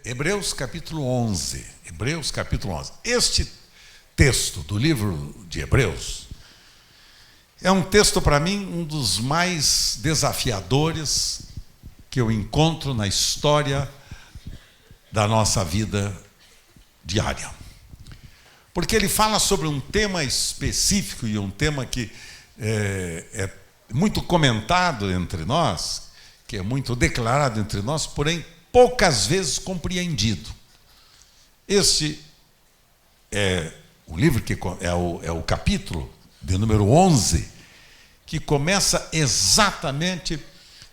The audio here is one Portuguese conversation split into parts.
Hebreus capítulo 11. Hebreus capítulo 11. Este texto do livro de Hebreus é um texto, para mim, um dos mais desafiadores que eu encontro na história da nossa vida diária. Porque ele fala sobre um tema específico e um tema que é muito comentado entre nós, que é muito declarado entre nós, porém poucas vezes compreendido. Este é o livro que é o capítulo de número 11, que começa exatamente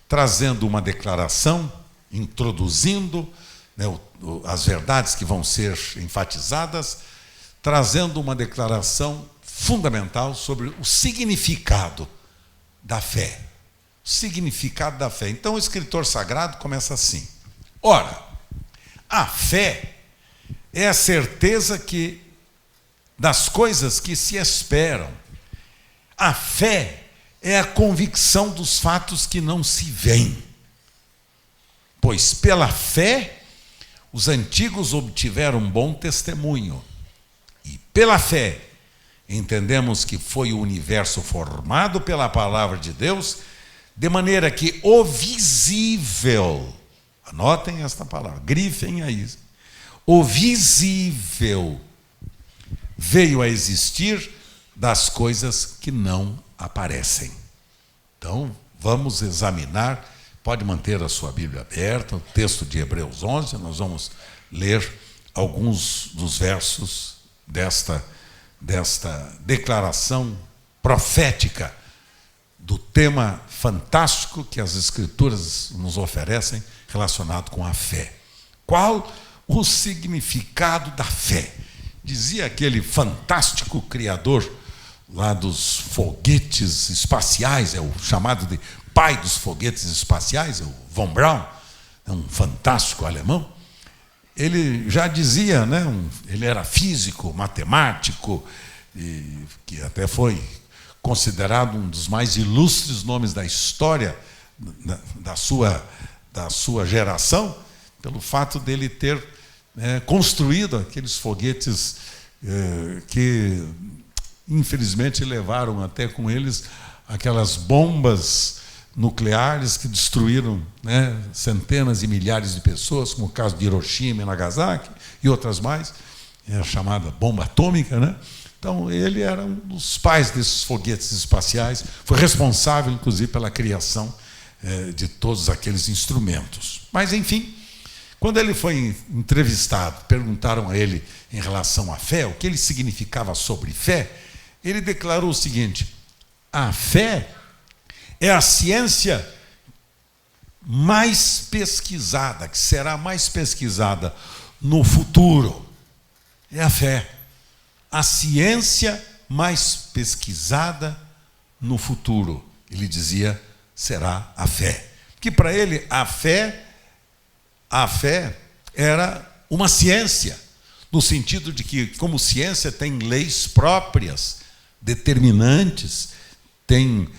trazendo uma declaração, introduzindo, né, as verdades que vão ser enfatizadas, trazendo uma declaração fundamental sobre o significado da fé. O significado da fé. Então o escritor sagrado começa assim: ora, a fé é a certeza das coisas que se esperam. A fé é a convicção dos fatos que não se veem. Pois pela fé os antigos obtiveram bom testemunho. E pela fé entendemos que foi o universo formado pela palavra de Deus, de maneira que o visível, anotem esta palavra, grifem aí, o visível veio a existir das coisas que não aparecem. Então, vamos examinar, pode manter a sua Bíblia aberta, o texto de Hebreus 11, nós vamos ler alguns dos versos desta declaração profética do tema fantástico que as Escrituras nos oferecem relacionado com a fé. Qual o significado da fé? Dizia aquele fantástico criador lá dos foguetes espaciais, é o chamado de pai dos foguetes espaciais, é o Von Braun, é um fantástico alemão. Ele já dizia, né, ele era físico, matemático, e que até foi considerado um dos mais ilustres nomes da história da sua geração, pelo fato dele ter construído aqueles foguetes que, infelizmente, levaram até com eles aquelas bombas nucleares que destruíram, né, centenas e milhares de pessoas, como o caso de Hiroshima e Nagasaki e outras mais, a chamada bomba atômica, né? Então, ele era um dos pais desses foguetes espaciais, foi responsável, inclusive, pela criação de todos aqueles instrumentos. Mas, enfim, quando ele foi entrevistado, perguntaram a ele em relação à fé, o que ele significava sobre fé, ele declarou o seguinte: a fé é a ciência mais pesquisada, que será mais pesquisada no futuro. É a fé. A ciência mais pesquisada no futuro, ele dizia, será a fé. Que para ele a fé era uma ciência, no sentido de que, como ciência, tem leis próprias, determinantes, tem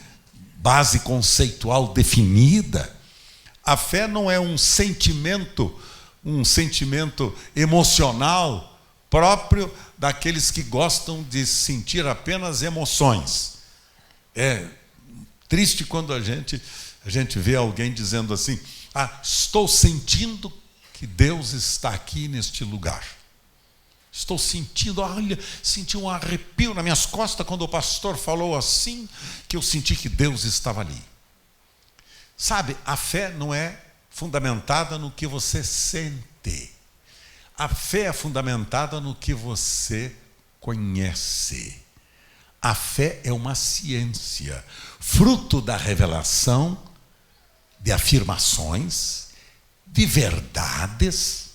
base conceitual definida. A fé não é um sentimento emocional próprio daqueles que gostam de sentir apenas emoções. É triste quando a gente vê alguém dizendo assim: estou sentindo que Deus está aqui neste lugar. Estou sentindo, senti um arrepio nas minhas costas quando o pastor falou assim, que eu senti que Deus estava ali. Sabe, a fé não é fundamentada no que você sente. A fé é fundamentada no que você conhece. A fé é uma ciência, fruto da revelação de afirmações, de verdades,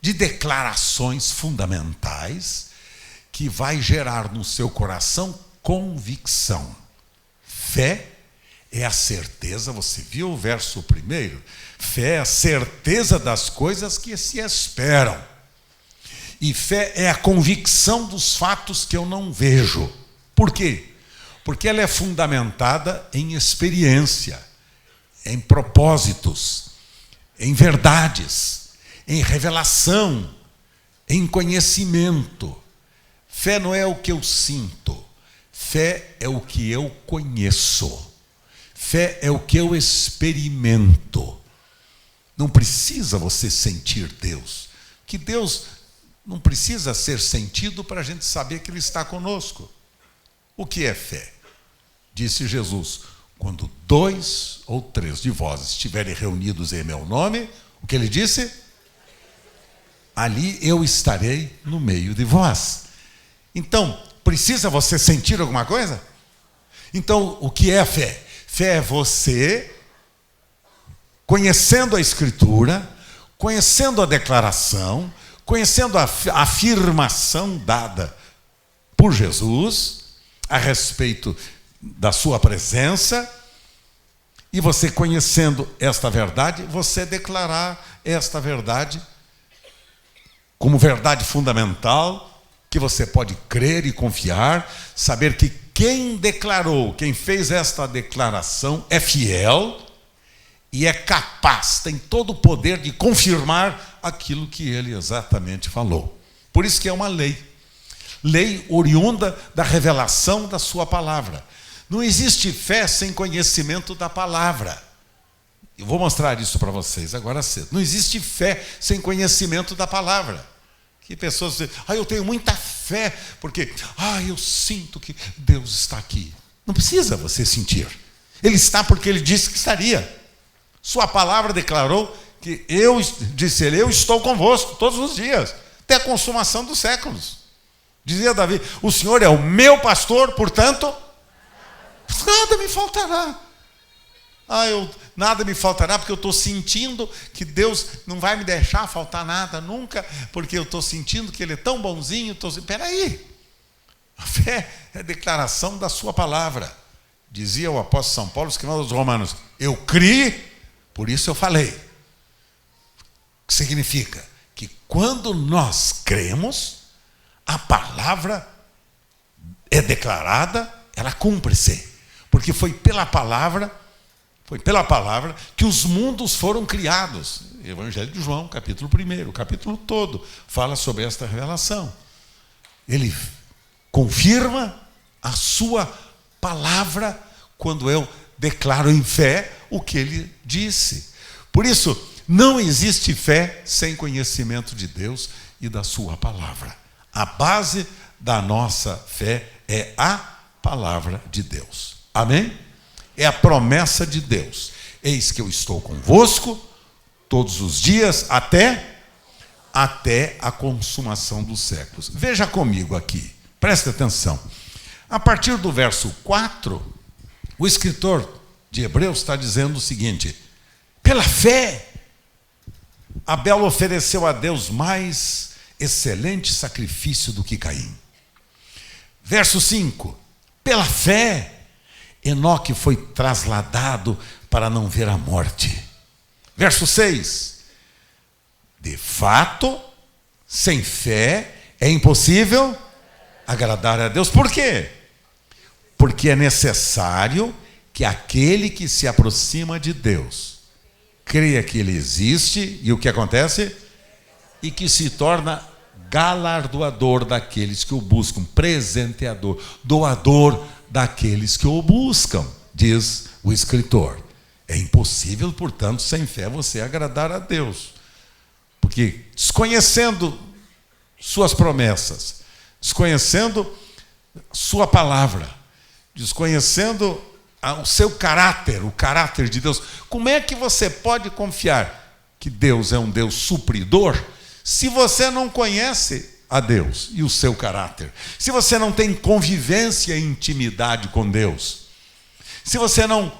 de declarações fundamentais, que vai gerar no seu coração convicção. Fé é a certeza, você viu o verso primeiro? Fé é a certeza das coisas que se esperam. E fé é a convicção dos fatos que eu não vejo. Por quê? Porque ela é fundamentada em experiência, em propósitos, em verdades. em revelação, em conhecimento. Fé não é o que eu sinto, fé é o que eu conheço. Fé é o que eu experimento. Não precisa você sentir Deus, que Deus não precisa ser sentido para a gente saber que Ele está conosco. O que é fé? Disse Jesus: quando 2 ou 3 de vós estiverem reunidos em meu nome, o que Ele disse? Ali eu estarei no meio de vós. Então, precisa você sentir alguma coisa? Então, o que é fé? Fé é você conhecendo a Escritura, conhecendo a declaração, conhecendo a afirmação dada por Jesus a respeito da sua presença, e você conhecendo esta verdade, você declarar esta verdade como verdade fundamental, que você pode crer e confiar, saber que quem declarou, quem fez esta declaração é fiel e é capaz, tem todo o poder de confirmar aquilo que ele exatamente falou. Por isso que é uma lei. Lei oriunda da revelação da sua palavra. Não existe fé sem conhecimento da palavra. Eu vou mostrar isso para vocês agora cedo. Não existe fé sem conhecimento da palavra. Que pessoas dizem: eu tenho muita fé, porque eu sinto que Deus está aqui. Não precisa você sentir. Ele está porque Ele disse que estaria. Sua palavra declarou que disse Ele, eu estou convosco todos os dias, até a consumação dos séculos. Dizia Davi: o Senhor é o meu pastor, portanto, nada me faltará. Nada me faltará porque eu estou sentindo que Deus não vai me deixar faltar nada nunca, porque eu estou sentindo que Ele é tão bonzinho. Espera aí, a fé é a declaração da sua palavra. Dizia o apóstolo São Paulo, escrevendo aos Romanos: eu criei, por isso eu falei. O que significa? Que quando nós cremos, a palavra é declarada, ela cumpre-se, porque foi pela palavra que os mundos foram criados. Evangelho de João, capítulo 1, o capítulo todo fala sobre esta revelação. Ele confirma a sua palavra quando eu declaro em fé o que ele disse. Por isso, não existe fé sem conhecimento de Deus e da sua palavra. A base da nossa fé é a palavra de Deus. Amém? É a promessa de Deus. Eis que eu estou convosco todos os dias até a consumação dos séculos. Veja comigo aqui, preste atenção. A partir do verso 4, o escritor de Hebreus está dizendo o seguinte: pela fé, Abel ofereceu a Deus mais excelente sacrifício do que Caim. Verso 5, pela fé, Enoque foi trasladado para não ver a morte. Verso 6, de fato, sem fé é impossível agradar a Deus. Por quê? Porque é necessário que aquele que se aproxima de Deus creia que Ele existe, e o que acontece? E que se torna galardoador daqueles que o buscam, presenteador, doador daqueles que o buscam, diz o escritor. É impossível, portanto, sem fé você agradar a Deus, porque desconhecendo suas promessas, desconhecendo sua palavra, desconhecendo o seu caráter, o caráter de Deus, como é que você pode confiar que Deus é um Deus supridor se você não conhece a Deus e o seu caráter? Se você não tem convivência e intimidade com Deus, se você não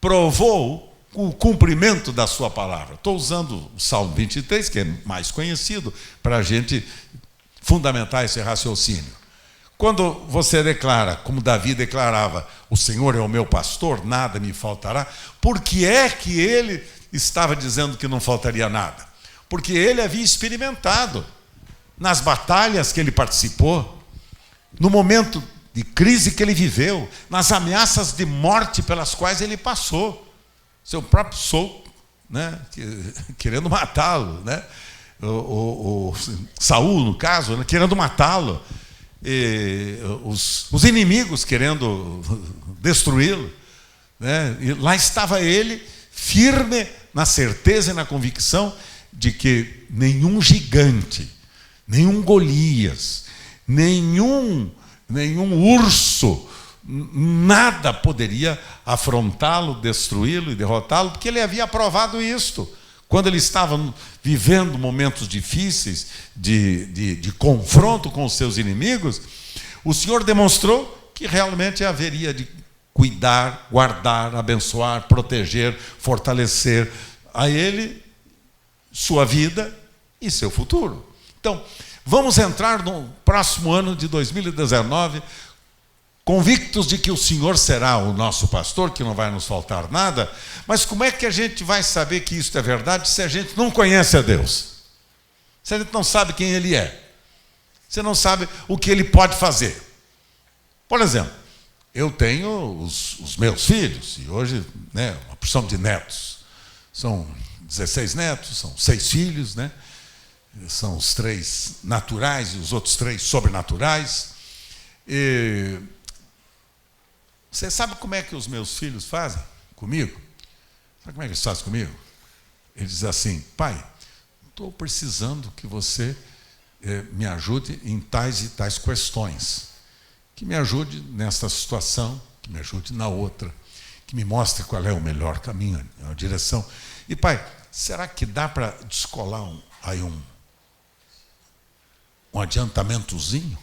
provou o cumprimento da sua palavra. Estou usando o Salmo 23, que é mais conhecido, para a gente fundamentar esse raciocínio. Quando você declara, como Davi declarava, o Senhor é o meu pastor, nada me faltará, por que é que ele estava dizendo que não faltaria nada? Porque ele havia experimentado nas batalhas que ele participou, no momento de crise que ele viveu, nas ameaças de morte pelas quais ele passou. Seu próprio sogro, né, querendo matá-lo, né? o Saul, no caso, né, querendo matá-lo, os inimigos querendo destruí-lo, né? E lá estava ele, firme na certeza e na convicção de que nenhum gigante, nenhum Golias, nenhum urso, nada poderia afrontá-lo, destruí-lo e derrotá-lo, porque ele havia provado isto. Quando ele estava vivendo momentos difíceis de confronto com os seus inimigos, o Senhor demonstrou que realmente haveria de cuidar, guardar, abençoar, proteger, fortalecer a ele, sua vida e seu futuro. Então, vamos entrar no próximo ano de 2019 convictos de que o Senhor será o nosso pastor, que não vai nos faltar nada. Mas como é que a gente vai saber que isso é verdade se a gente não conhece a Deus? Se a gente não sabe quem Ele é? Você não sabe o que Ele pode fazer? Por exemplo, eu tenho os meus filhos, e hoje, né, uma porção de netos. São 16 netos, são 6 filhos, né? São os 3 naturais e os outros 3 sobrenaturais. E você sabe como é que os meus filhos fazem comigo? Sabe como é que eles fazem comigo? Eles dizem assim: pai, estou precisando que você me ajude em tais e tais questões. Que me ajude nesta situação, que me ajude na outra, que me mostre qual é o melhor caminho, a direção. E pai, será que dá para descolar um adiantamentozinho?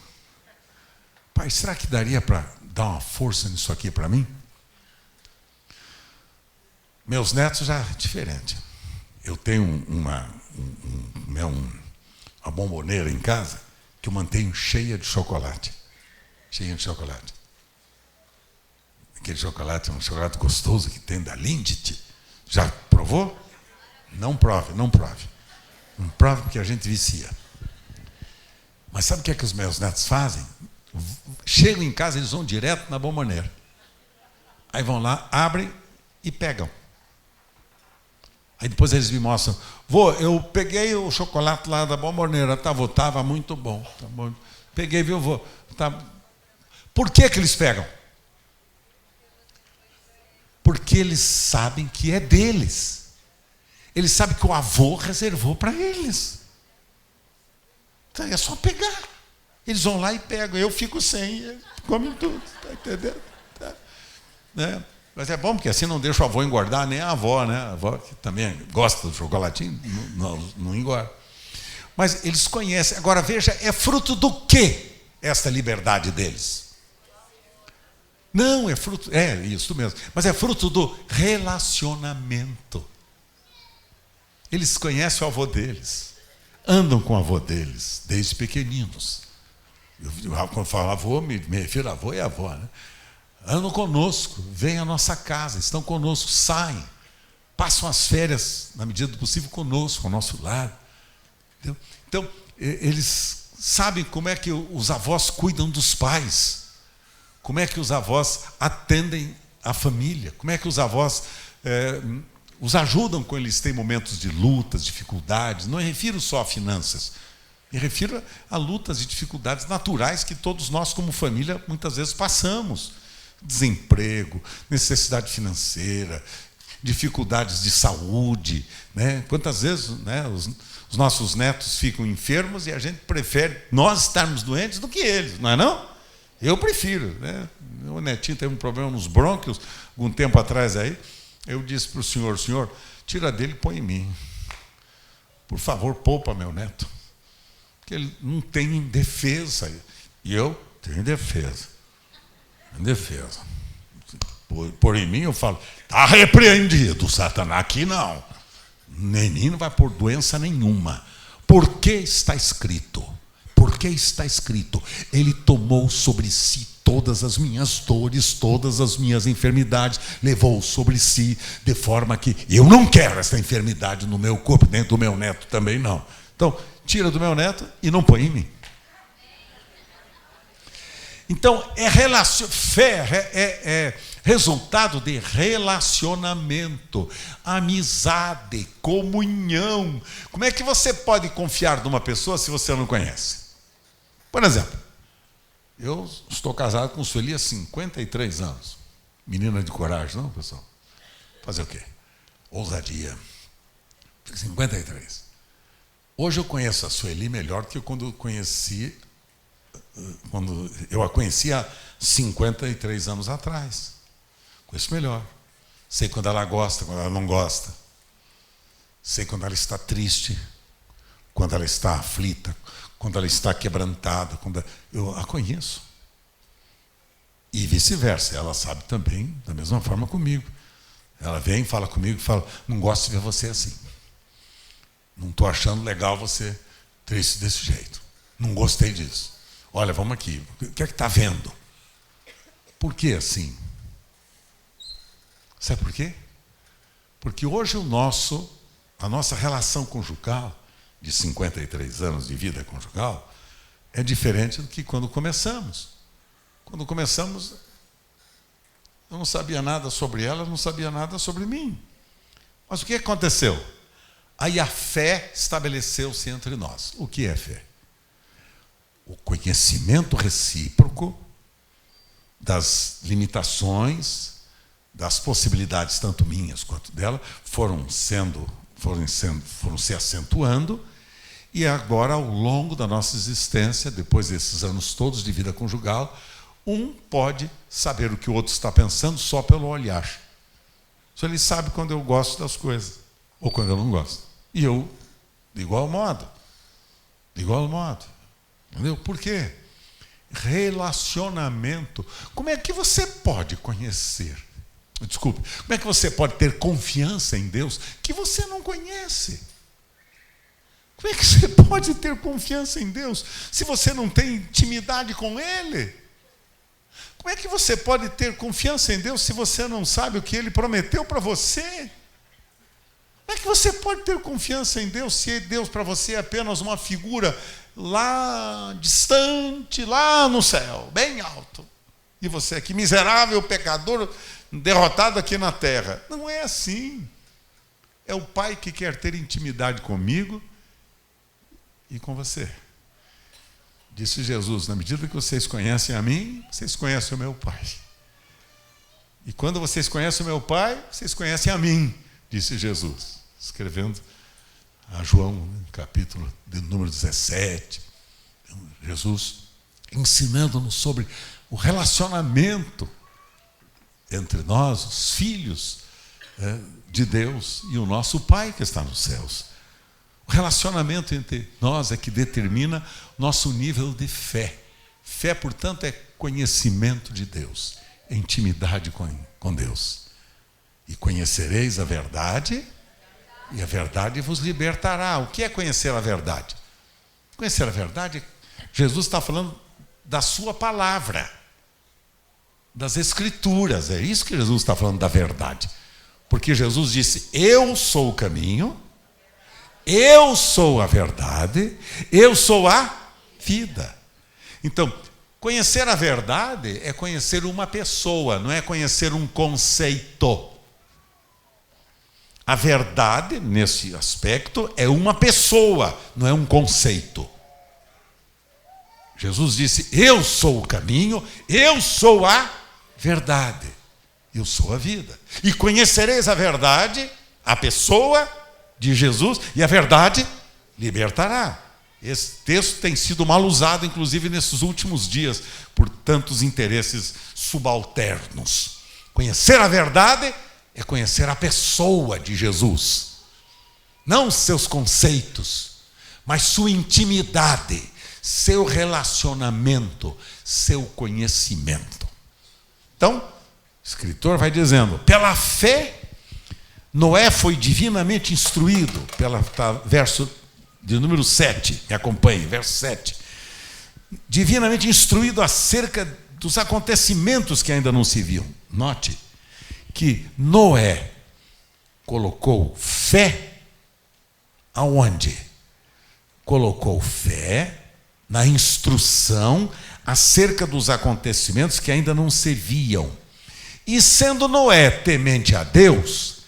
Pai, será que daria para dar uma força nisso aqui para mim? Meus netos já é diferente. Eu tenho uma bomboneira em casa que eu mantenho cheia de chocolate. Cheia de chocolate. Aquele chocolate é um chocolate gostoso que tem da Lindt. Já provou? Não prove, não prove. Não prove porque a gente vicia. Mas sabe o que é que os meus netos fazem? Chegam em casa, eles vão direto na bomboneira. Aí vão lá, abrem e pegam. Aí depois eles me mostram: vô, eu peguei o chocolate lá da bomboneira, estava muito bom. Tá bom. Peguei, viu, vô? Tá. Por que eles pegam? Porque eles sabem que é deles. Eles sabem que o avô reservou para eles. Então é só pegar. Eles vão lá e pegam. Eu fico sem, eles comem tudo. Está entendendo? Tá. Né? Mas é bom, porque assim não deixa o avô engordar, nem a avó, né? A avó, que também gosta do chocolatinho, não engorda. Mas eles conhecem. Agora, veja, é fruto do quê esta liberdade deles? Não, é fruto, isso mesmo, mas é fruto do relacionamento. Eles conhecem o avô deles, andam com o avô deles, desde pequeninos. Quando eu falo avô, me refiro a avô e avó, né? Andam conosco, vêm à nossa casa, estão conosco, saem, passam as férias, na medida do possível, conosco, ao nosso lado. Entendeu? Então, eles sabem como é que os avós cuidam dos pais. Como é que os avós atendem a família? Como é que os avós os ajudam quando eles têm momentos de lutas, dificuldades? Não me refiro só a finanças, me refiro a lutas e dificuldades naturais que todos nós, como família, muitas vezes passamos. Desemprego, necessidade financeira, dificuldades de saúde, né? Quantas vezes, né, os nossos netos ficam enfermos e a gente prefere nós estarmos doentes do que eles, não é não? Eu prefiro, né? Meu netinho teve um problema nos brônquios, algum tempo atrás aí, eu disse para o senhor: tira dele e põe em mim. Por favor, poupa meu neto. Porque ele não tem defesa. E eu tenho defesa. Defesa. Por em mim eu falo: está repreendido, Satanás. Aqui não. Neném não vai por doença nenhuma. Porque está escrito. Porque está escrito: Ele tomou sobre si todas as minhas dores, todas as minhas enfermidades, levou sobre si, de forma que eu não quero essa enfermidade no meu corpo, nem do meu neto também não. Então, tira do meu neto e não põe em mim. Então, fé é resultado de relacionamento, amizade, comunhão. Como é que você pode confiar numa pessoa se você não conhece? Por exemplo, eu estou casado com Sueli há 53 anos. Menina de coragem, não, pessoal? Fazer o quê? Ousadia. 53. Hoje eu conheço a Sueli melhor do que quando eu a conheci há 53 anos atrás. Conheço melhor. Sei quando ela gosta, quando ela não gosta. Sei quando ela está triste, quando ela está aflita, quando ela está quebrantada. Eu a conheço. E vice-versa. Ela sabe também, da mesma forma comigo. Ela vem, fala comigo e fala: não gosto de ver você assim. Não estou achando legal você triste desse jeito. Não gostei disso. Olha, vamos aqui. O que é que está vendo? Por que assim? Sabe por quê? Porque hoje a nossa relação conjugal, de 53 anos de vida conjugal, é diferente do que quando começamos. Quando começamos, eu não sabia nada sobre ela, não sabia nada sobre mim. Mas o que aconteceu? Aí a fé estabeleceu-se entre nós. O que é fé? O conhecimento recíproco das limitações, das possibilidades, tanto minhas quanto dela, foram se acentuando, e agora, ao longo da nossa existência, depois desses anos todos de vida conjugal, um pode saber o que o outro está pensando só pelo olhar. Só ele sabe quando eu gosto das coisas, ou quando eu não gosto. E eu, de igual modo. Entendeu? Por quê? Relacionamento. Como é que você pode conhecer? Desculpe, como é que você pode ter confiança em Deus que você não conhece? Como é que você pode ter confiança em Deus se você não tem intimidade com Ele? Como é que você pode ter confiança em Deus se você não sabe o que Ele prometeu para você? Como é que você pode ter confiança em Deus se Deus para você é apenas uma figura lá distante, lá no céu, bem alto? E você aqui, miserável pecador, derrotado aqui na terra. Não é assim. É o Pai que quer ter intimidade comigo e com você. Disse Jesus: na medida que vocês conhecem a mim, vocês conhecem o meu Pai. E quando vocês conhecem o meu Pai, vocês conhecem a mim, disse Jesus, escrevendo a João, capítulo de número 17. Jesus ensinando-nos sobre o relacionamento entre nós, os filhos de Deus, e o nosso Pai que está nos céus. O relacionamento entre nós é que determina nosso nível de fé. Fé, portanto, é conhecimento de Deus, é intimidade com Deus. E conhecereis a verdade, e a verdade vos libertará. O que é conhecer a verdade? Conhecer a verdade, Jesus está falando da sua palavra, das Escrituras. É isso que Jesus está falando, da verdade. Porque Jesus disse: eu sou o caminho, eu sou a verdade, eu sou a vida. Então, conhecer a verdade é conhecer uma pessoa, não é conhecer um conceito. A verdade, nesse aspecto, é uma pessoa, não é um conceito. Jesus disse: eu sou o caminho, eu sou a verdade, eu sou a vida. E conhecereis a verdade, a pessoa de Jesus, e a verdade libertará. Esse texto tem sido mal usado, inclusive nesses últimos dias, por tantos interesses subalternos. Conhecer a verdade é conhecer a pessoa de Jesus, não seus conceitos, mas sua intimidade, seu relacionamento, seu conhecimento. Então, o escritor vai dizendo: pela fé, Noé foi divinamente instruído, verso de número 7, me acompanhe, verso 7. Divinamente instruído acerca dos acontecimentos que ainda não se viam. Note que Noé colocou fé aonde? Colocou fé na instrução acerca dos acontecimentos que ainda não se viam. E sendo Noé temente a Deus,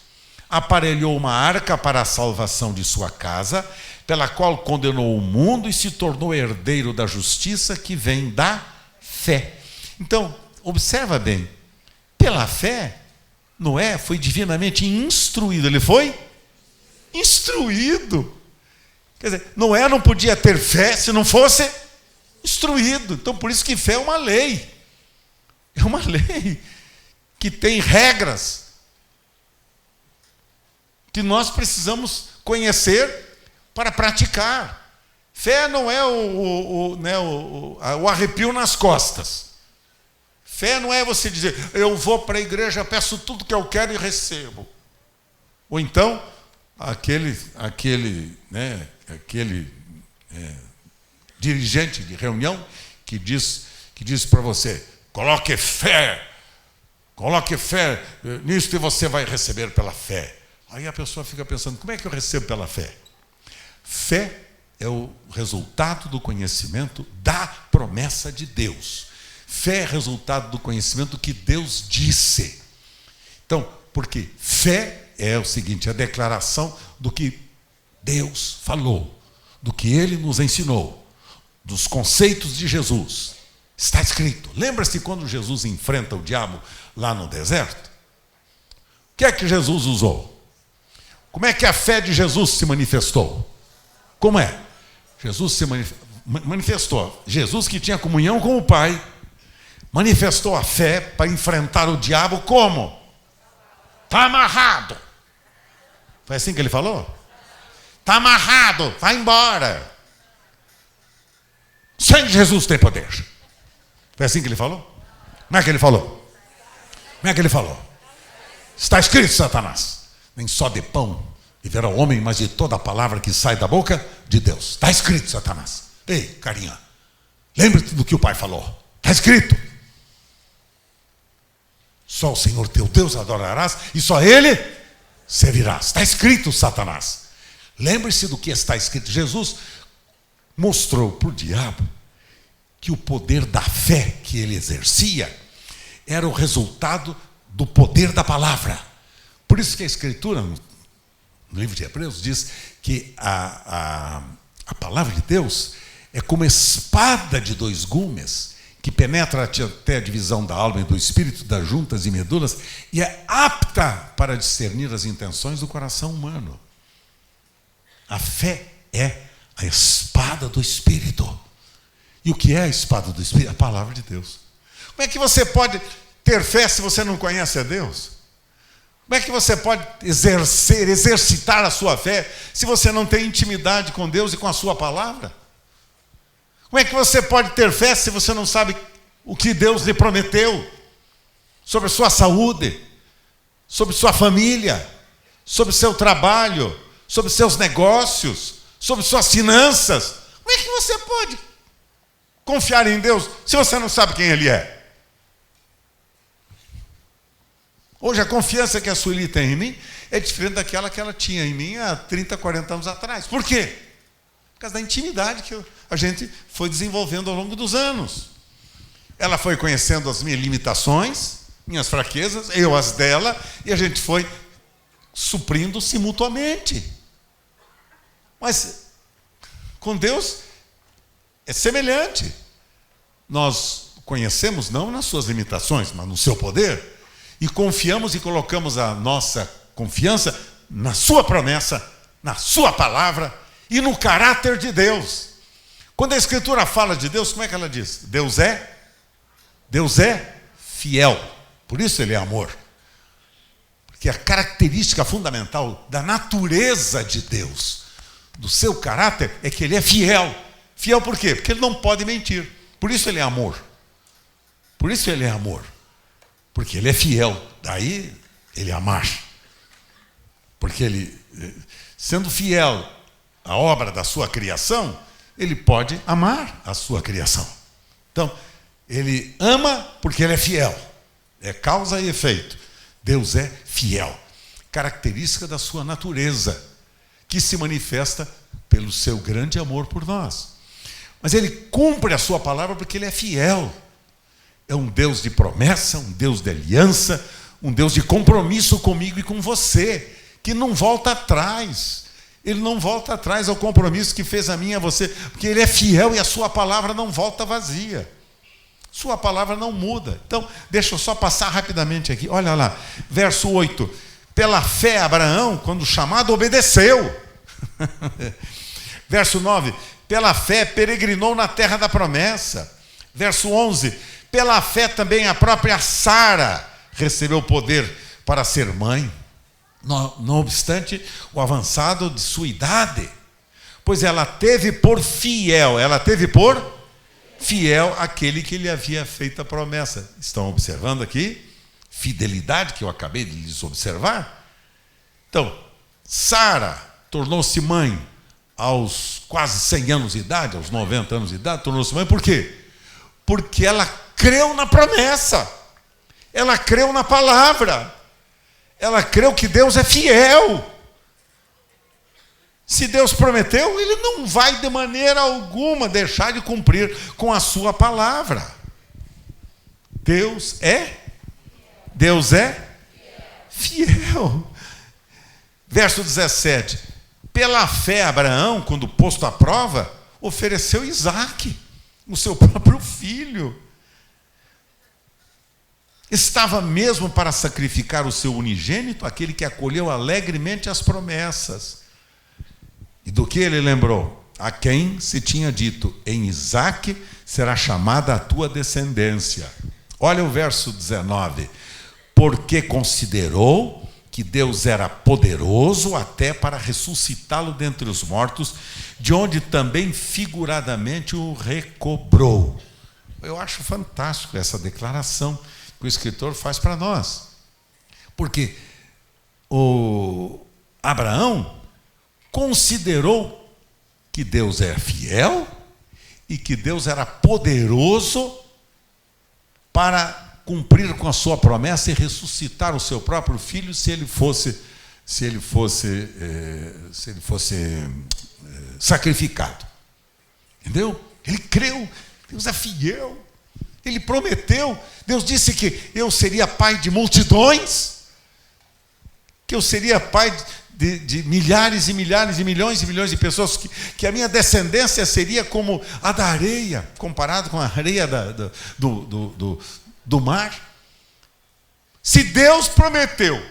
aparelhou uma arca para a salvação de sua casa, pela qual condenou o mundo e se tornou herdeiro da justiça que vem da fé. Então, observa bem, pela fé, Noé foi divinamente instruído. Ele foi instruído. Quer dizer, Noé não podia ter fé se não fosse instruído. Então, por isso que fé é uma lei. É uma lei que tem regras que nós precisamos conhecer para praticar. Fé não é o arrepio nas costas. Fé não é você dizer, eu vou para a igreja, peço tudo que eu quero e recebo. Ou então, aquele dirigente de reunião que diz para você, coloque fé nisso e você vai receber pela fé. Aí a pessoa fica pensando, como é que eu recebo pela fé? Fé é o resultado do conhecimento da promessa de Deus. Fé é resultado do conhecimento que Deus disse. Então, porque fé é o seguinte, a declaração do que Deus falou, do que Ele nos ensinou, dos conceitos de Jesus. Está escrito. Lembra-se quando Jesus enfrenta o diabo lá no deserto? O que é que Jesus usou? Como é que a fé de Jesus se manifestou? Como é? Jesus se manifestou. Jesus, que tinha comunhão com o Pai, manifestou a fé para enfrentar o diabo como? Está amarrado. Foi assim que ele falou? Está amarrado, vai embora. O sangue de Jesus tem poder. Foi assim que ele falou? Como é que ele falou? Como é que ele falou? Está escrito, Satanás, nem só de pão viverá o homem, mas de toda a palavra que sai da boca de Deus. Está escrito, Satanás. Ei, carinha, lembre-te do que o Pai falou. Está escrito. Só o Senhor teu Deus adorarás e só Ele servirás. Está escrito, Satanás. Lembre-se do que está escrito. Jesus mostrou para o diabo que o poder da fé que ele exercia era o resultado do poder da palavra. Por isso que a Escritura, no livro de Hebreus, diz que a palavra de Deus é como espada de dois gumes, que penetra até a divisão da alma e do espírito, das juntas e medulas, e é apta para discernir as intenções do coração humano. A fé é a espada do Espírito. E o que é a espada do Espírito? A palavra de Deus. Como é que você pode ter fé se você não conhece a Deus? Como é que você pode exercitar a sua fé se você não tem intimidade com Deus e com a sua palavra? Como é que você pode ter fé se você não sabe o que Deus lhe prometeu sobre sua saúde, sobre sua família, sobre seu trabalho, sobre seus negócios, sobre suas finanças? Como é que você pode confiar em Deus se você não sabe quem Ele é? Hoje a confiança que a Sueli tem em mim é diferente daquela que ela tinha em mim há 30, 40 anos atrás. Por quê? Por causa da intimidade que a gente foi desenvolvendo ao longo dos anos. Ela foi conhecendo as minhas limitações, minhas fraquezas, eu as dela, e a gente foi suprindo-se mutuamente. Mas com Deus é semelhante. Nós conhecemos não nas suas limitações, mas no seu poder, e confiamos e colocamos a nossa confiança na sua promessa, na sua palavra e no caráter de Deus. Quando a Escritura fala de Deus, como é que ela diz? Deus é fiel. Por isso Ele é amor. Porque a característica fundamental da natureza de Deus, do seu caráter, é que Ele é fiel. Fiel por quê? Porque Ele não pode mentir. Por isso Ele é amor. Por isso Ele é amor. Porque Ele é fiel. Daí Ele é amar. Porque Ele, sendo fiel à obra da sua criação, Ele pode amar a sua criação. Então, Ele ama porque Ele é fiel. É causa e efeito. Deus é fiel. Característica da sua natureza, que se manifesta pelo seu grande amor por nós. Mas Ele cumpre a sua palavra porque Ele é fiel. é um Deus de promessa, um Deus de aliança, um Deus de compromisso comigo e com você, que não volta atrás. Ele não volta atrás ao compromisso que fez a mim e a você, porque Ele é fiel e a sua palavra não volta vazia. Sua palavra não muda. Então, deixa eu só passar rapidamente aqui. Olha lá, verso 8. Pela fé, Abraão, quando chamado, obedeceu. Verso 9. Pela fé, peregrinou na terra da promessa. Verso 11. Pela fé também a própria Sara recebeu poder para ser mãe, não obstante o avançado de sua idade, pois ela teve por fiel aquele que lhe havia feito a promessa. Estão observando aqui? Fidelidade que eu acabei de lhes observar. Então, Sara tornou-se mãe aos quase 100 anos de idade, aos 90 anos de idade, tornou-se mãe por quê? Porque ela creu na promessa, ela creu na palavra, ela creu que Deus é fiel. Se Deus prometeu, Ele não vai de maneira alguma deixar de cumprir com a sua palavra. Deus é fiel. Verso 17. Pela fé, Abraão, quando posto à prova, ofereceu Isaque, o seu próprio filho. Estava mesmo para sacrificar o seu unigênito, aquele que acolheu alegremente as promessas. E do que ele lembrou? A quem se tinha dito, em Isaque será chamada a tua descendência. Olha o verso 19. Porque considerou que Deus era poderoso até para ressuscitá-lo dentre os mortos, de onde também figuradamente o recobrou. Eu acho fantástico essa declaração que o escritor faz para nós. Porque o Abraão considerou que Deus é fiel e que Deus era poderoso para cumprir com a sua promessa e ressuscitar o seu próprio filho se ele fosse sacrificado. Entendeu? Ele creu, Deus é fiel. Ele prometeu, Deus disse que eu seria pai de multidões, que eu seria pai de milhares e milhares e milhões de pessoas, que a minha descendência seria como a da areia, comparado com a areia do mar. Se Deus prometeu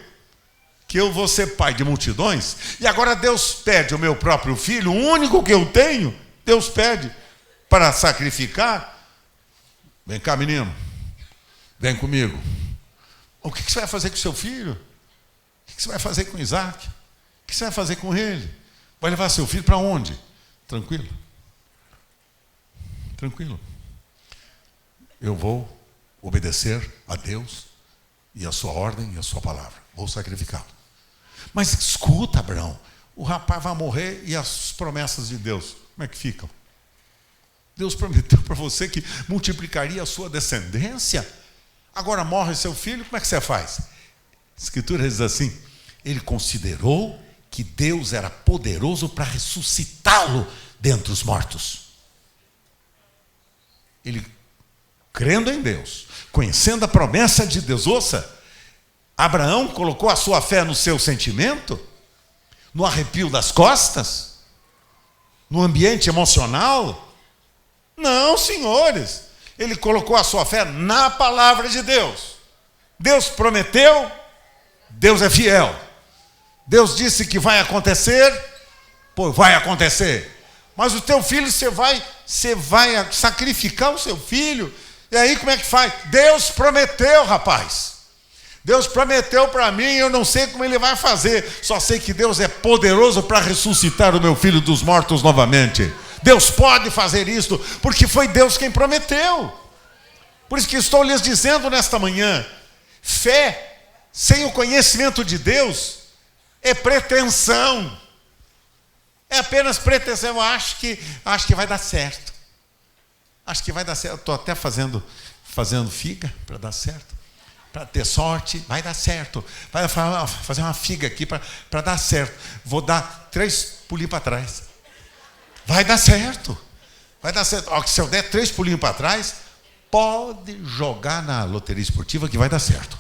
que eu vou ser pai de multidões, e agora Deus pede o meu próprio filho, o único que eu tenho, Deus pede para sacrificar. Vem cá, menino, vem comigo. O que você vai fazer com o seu filho? O que você vai fazer com Isaque? O que você vai fazer com ele? Vai levar seu filho para onde? Tranquilo. Tranquilo. Eu vou obedecer a Deus e a sua ordem e a sua palavra. Vou sacrificá-lo. Mas escuta, Abraão, o rapaz vai morrer e as promessas de Deus, como é que ficam? Deus prometeu para você que multiplicaria a sua descendência. Agora morre seu filho, como é que você faz? A Escritura diz assim: ele considerou que Deus era poderoso para ressuscitá-lo dentre os mortos. Ele, crendo em Deus, conhecendo a promessa de Deus, ouça, Abraão colocou a sua fé no seu sentimento, no arrepio das costas, no ambiente emocional. Não, senhores, ele colocou a sua fé na palavra de Deus. Deus prometeu, Deus é fiel. Deus disse que vai acontecer, pô, vai acontecer. Mas o teu filho, você vai sacrificar o seu filho. E aí como é que faz? Deus prometeu, rapaz. Deus prometeu para mim, eu não sei como ele vai fazer. Só sei que Deus é poderoso para ressuscitar o meu filho dos mortos novamente. Deus pode fazer isto, porque foi Deus quem prometeu. Por isso que estou lhes dizendo nesta manhã, fé sem o conhecimento de Deus é pretensão. É apenas pretensão. Eu acho que vai dar certo. Acho que vai dar certo. Estou até fazendo figa para dar certo. Para ter sorte, vai dar certo. Vai fazer uma figa aqui para dar certo. Vou dar 3 pulinhos para trás. Vai dar certo. Vai dar certo. Se eu der 3 pulinhos para trás, pode jogar na loteria esportiva que vai dar certo.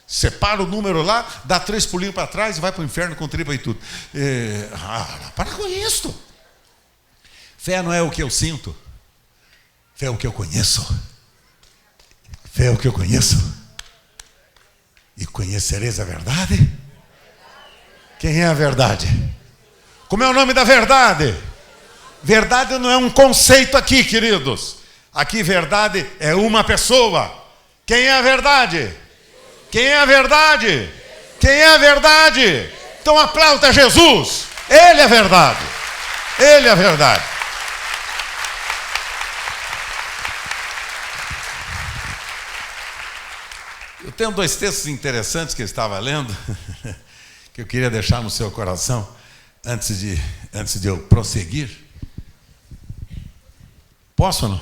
Separa o número lá, dá 3 pulinhos para trás e vai para o inferno com tripa e tudo. Para com isso. Fé não é o que eu sinto. Fé é o que eu conheço. Fé é o que eu conheço. E conhecereis a verdade? Quem é a verdade? Como é o nome da verdade? Verdade não é um conceito aqui, queridos. Aqui verdade é uma pessoa. Quem é a verdade? Quem é a verdade? Quem é a verdade? Então aplauda Jesus. Ele é a verdade. Ele é a verdade. Eu tenho 2 textos interessantes que eu estava lendo, que eu queria deixar no seu coração, antes de eu prosseguir. Posso ou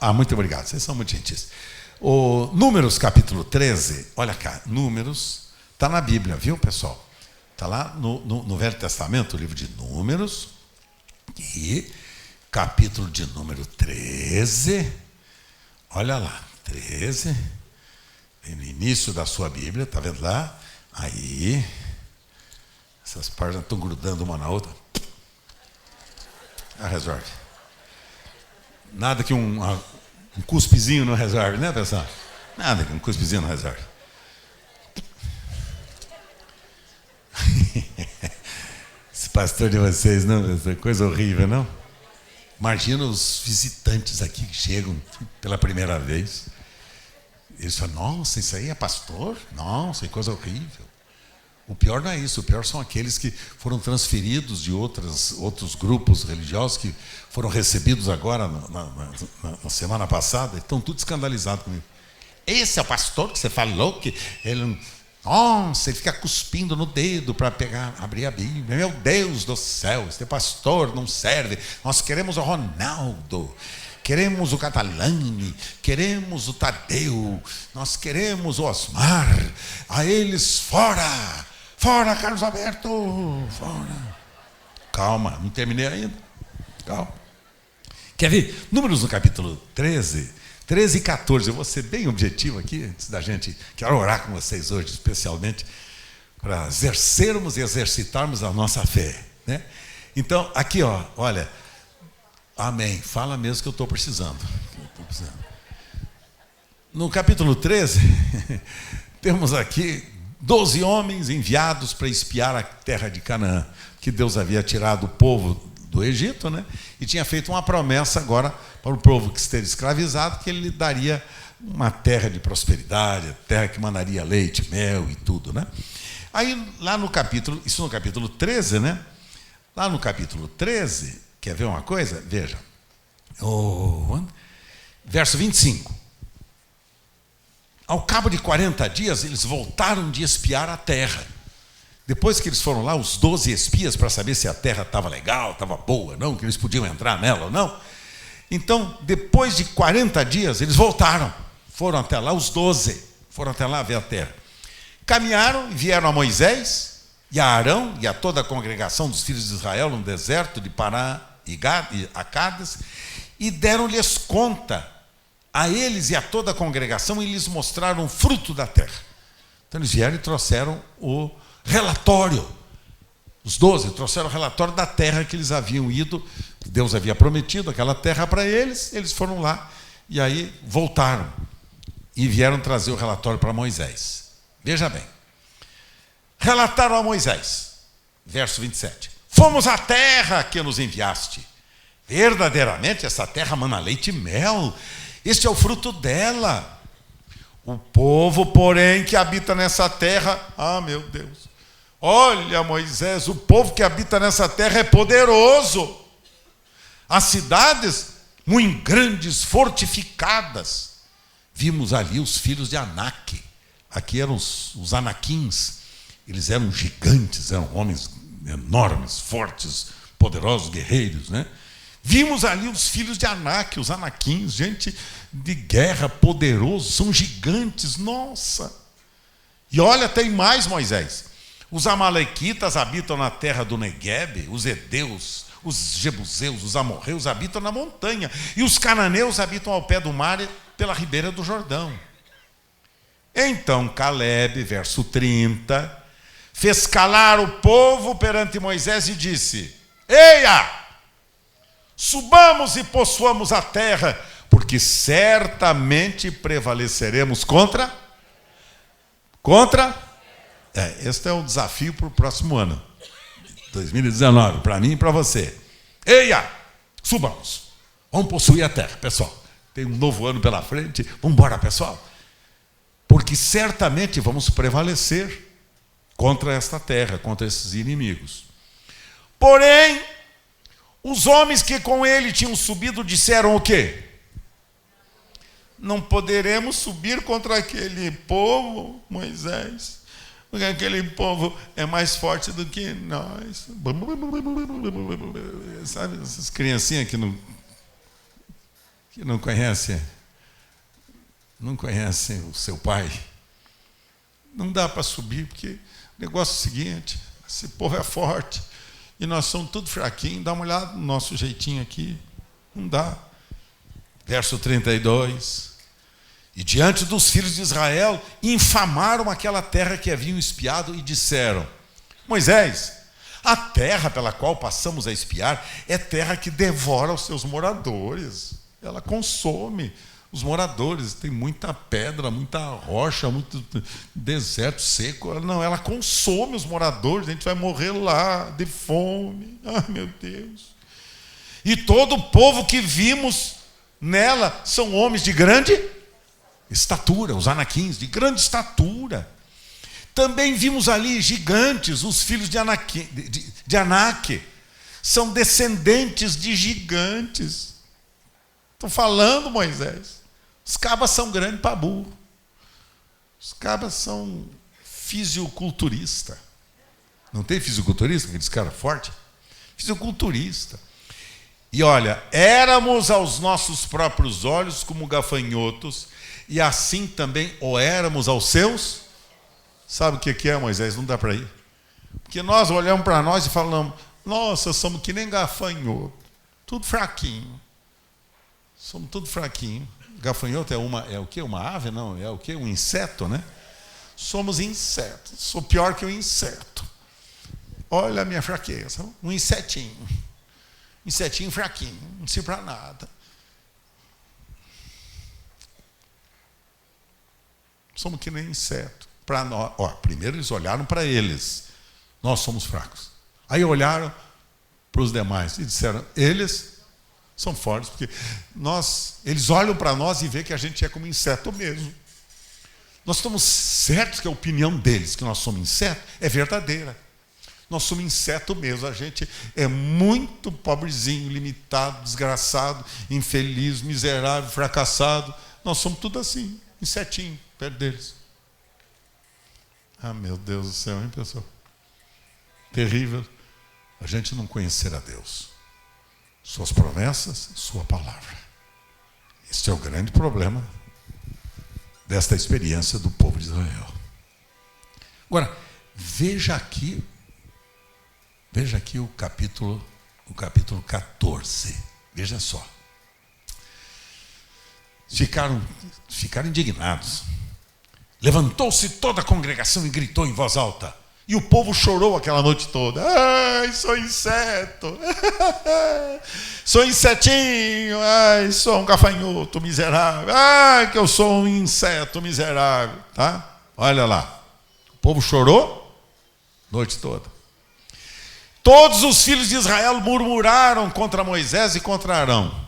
não? Muito obrigado, vocês são muito gentis. O Números capítulo 13, olha cá, Números, está na Bíblia, viu, pessoal? Está lá no Velho Testamento, o livro de Números, e capítulo de número 13, olha lá, 13, no início da sua Bíblia, está vendo lá? Aí, essas páginas estão grudando uma na outra. Resolve. Nada que um cuspezinho não resolve, né, pessoal? Nada que um cuspezinho não resolve. Esse pastor de vocês, não, essa coisa horrível, não? Imagina os visitantes aqui que chegam pela primeira vez. Eles falam, nossa, isso aí é pastor? Nossa, que coisa horrível. O pior não é isso, o pior são aqueles que foram transferidos de outros grupos religiosos que foram recebidos agora na semana passada, estão tudo escandalizados comigo. Esse é o pastor que você falou que ele... Nossa, ele fica cuspindo no dedo para abrir a Bíblia. Meu Deus do céu, esse pastor não serve. Nós queremos o Ronaldo, queremos o Catalani, queremos o Tadeu, nós queremos o Osmar. A eles fora! Fora, Carlos Alberto! Fora! Calma, não terminei ainda. Calma. Quer ver? Números no capítulo 13 e 14. Eu vou ser bem objetivo aqui, antes da gente... Quero orar com vocês hoje, especialmente, para exercermos e exercitarmos a nossa fé, né? Então, aqui, olha... Amém. Fala mesmo que eu estou precisando. No capítulo 13, temos aqui 12 homens enviados para espiar a terra de Canaã, que Deus havia tirado o povo do Egito, né? E tinha feito uma promessa agora para o povo que esteve escravizado, que ele lhe daria uma terra de prosperidade, terra que mandaria leite, mel e tudo, né? Aí, lá no capítulo, isso no capítulo 13, né? Lá no capítulo 13, quer ver uma coisa? Veja. Verso 25. Ao cabo de 40 dias, eles voltaram de espiar a terra. Depois que eles foram lá, os 12 espias, para saber se a terra estava legal, estava boa, não, que eles podiam entrar nela ou não. Então, depois de 40 dias, eles voltaram. Foram até lá, os 12. Foram até lá ver a terra. Caminharam e vieram a Moisés e a Arão e a toda a congregação dos filhos de Israel no deserto de Pará e Cádiz, e deram-lhes conta a eles e a toda a congregação, e lhes mostraram o fruto da terra. Então eles vieram e trouxeram o relatório. Os 12 trouxeram o relatório da terra que eles haviam ido, que Deus havia prometido, aquela terra para eles. Eles foram lá e aí voltaram e vieram trazer o relatório para Moisés. Veja bem. Relataram a Moisés, verso 27. Fomos à terra que nos enviaste. Verdadeiramente essa terra mana leite e mel. Este é o fruto dela. O povo, porém, que habita nessa terra... meu Deus. Olha, Moisés, o povo que habita nessa terra é poderoso. As cidades, muito grandes, fortificadas. Vimos ali os filhos de Anak. Aqui eram os Anaquins. Eles eram gigantes, eram homens enormes, fortes, poderosos, guerreiros, né? Vimos ali os filhos de Anak, os Anaquins, gente de guerra, poderoso, são gigantes, nossa. E olha, tem mais, Moisés. Os amalequitas habitam na terra do Neguebe, os hedeus, os jebuseus, os amorreus habitam na montanha, e os cananeus habitam ao pé do mar pela ribeira do Jordão. Então Calebe, verso 30, fez calar o povo perante Moisés e disse: Eia, subamos e possuamos a terra, porque certamente prevaleceremos contra? Este é o desafio para o próximo ano, 2019, para mim e para você. Eia, subamos, vamos possuir a terra, pessoal. Tem um novo ano pela frente, vamos embora, pessoal. Porque certamente vamos prevalecer contra esta terra, contra esses inimigos. Porém, os homens que com ele tinham subido disseram o quê? Não poderemos subir contra aquele povo, Moisés, porque aquele povo é mais forte do que nós. Sabe, essas criancinhas que não conhecem o seu pai. Não dá para subir, porque o negócio é o seguinte: esse povo é forte e nós somos tudo fraquinhos. Dá uma olhada no nosso jeitinho aqui, não dá. Verso 32: E diante dos filhos de Israel infamaram aquela terra que haviam espiado e disseram: Moisés, a terra pela qual passamos a espiar é terra que devora os seus moradores, ela consome os moradores, tem muita pedra, muita rocha, muito deserto seco. Não, ela consome os moradores, a gente vai morrer lá de fome. Ai, meu Deus. E todo o povo que vimos nela são homens de grande estatura, os anaquins, de grande estatura. Também vimos ali gigantes, os filhos de Anak, são descendentes de gigantes. Estou falando, Moisés. Os cabas são grandes para burro. Os cabas são fisiculturista. Não tem fisiculturista, aqueles caras fortes? Fisiculturista. E olha, éramos aos nossos próprios olhos como gafanhotos, e assim também o éramos aos seus. Sabe o que é, Moisés? Não dá para ir. Porque nós olhamos para nós e falamos: nossa, somos que nem gafanhoto, tudo fraquinho. Somos tudo fraquinho. Gafanhoto é o quê? Uma ave? Não, é o quê? Um inseto, né? Somos insetos. Sou pior que um inseto. Olha a minha fraqueza. Um insetinho. Insetinho fraquinho. Não serve para nada. Somos que nem inseto. Para nós. Primeiro eles olharam para eles. Nós somos fracos. Aí olharam para os demais e disseram: eles são fortes, porque eles olham para nós e veem que a gente é como inseto mesmo. Nós estamos certos que a opinião deles, que nós somos inseto, é verdadeira. Nós somos inseto mesmo, a gente é muito pobrezinho, limitado, desgraçado, infeliz, miserável, fracassado. Nós somos tudo assim, insetinho, perto deles. Ah, meu Deus do céu, hein, pessoal? Terrível a gente não conhecer a Deus. Suas promessas, sua palavra. Este é o grande problema desta experiência do povo de Israel. Agora, veja aqui o capítulo 14. Veja só. Ficaram indignados. Levantou-se toda a congregação e gritou em voz alta. E o povo chorou aquela noite toda. Ai, sou inseto. Sou insetinho. Ai, sou um gafanhoto miserável. Ai, que eu sou um inseto miserável. Tá? Olha lá. O povo chorou a noite toda. Todos os filhos de Israel murmuraram contra Moisés e contra Arão.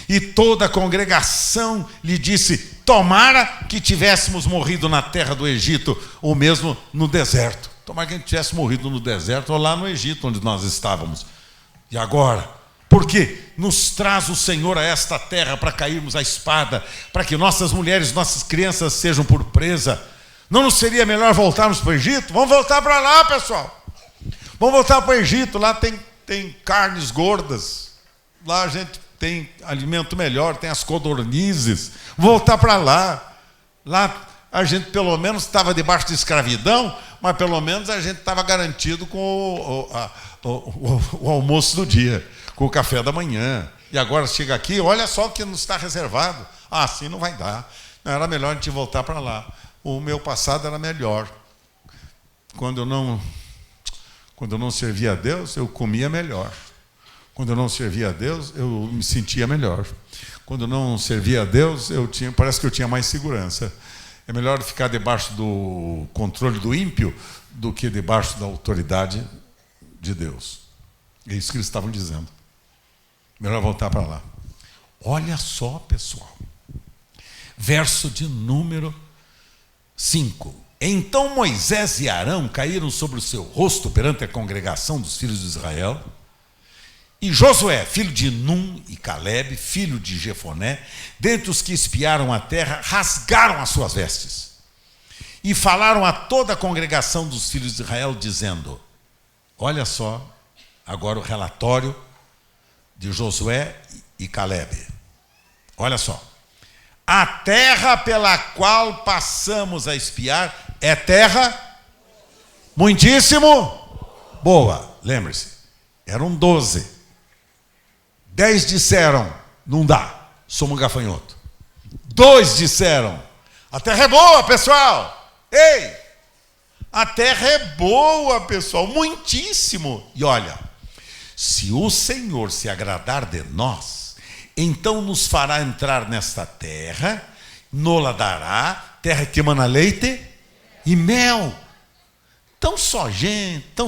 E toda a congregação lhe disse: tomara que tivéssemos morrido na terra do Egito, ou mesmo no deserto. Tomara que a gente tivesse morrido no deserto ou lá no Egito, onde nós estávamos. E agora? Por que nos traz o Senhor a esta terra para cairmos à espada, para que nossas mulheres, nossas crianças sejam por presa? Não nos seria melhor voltarmos para o Egito? Vamos voltar para lá, pessoal. Vamos voltar para o Egito. Lá tem carnes gordas. Lá a gente tem alimento melhor, tem as codornizes. Voltar para lá. Lá a gente pelo menos estava debaixo de escravidão, mas pelo menos a gente estava garantido com o almoço do dia, com o café da manhã. E agora chega aqui, olha só o que nos está reservado. Ah, assim não vai dar. Não, era melhor a gente voltar para lá. O meu passado era melhor. Quando eu não servia a Deus, eu comia melhor. Quando eu não servia a Deus, eu me sentia melhor. Quando eu não servia a Deus, parece que eu tinha mais segurança. É melhor ficar debaixo do controle do ímpio do que debaixo da autoridade de Deus. É isso que eles estavam dizendo. Melhor voltar para lá. Olha só, pessoal. Verso de número 5. Então Moisés e Arão caíram sobre o seu rosto perante a congregação dos filhos de Israel. E Josué, filho de Num, e Calebe, filho de Jefoné, dentre os que espiaram a terra, rasgaram as suas vestes. E falaram a toda a congregação dos filhos de Israel, dizendo: olha só, agora o relatório de Josué e Calebe. Olha só. A terra pela qual passamos a espiar é terra muitíssimo boa. Lembre-se, eram 12. 10 disseram, não dá, somos um gafanhoto. 2 disseram, a terra é boa, pessoal. Ei, a terra é boa, pessoal, muitíssimo. E olha, se o Senhor se agradar de nós, então nos fará entrar nesta terra, nos-la dará, terra que emana leite e mel. Tão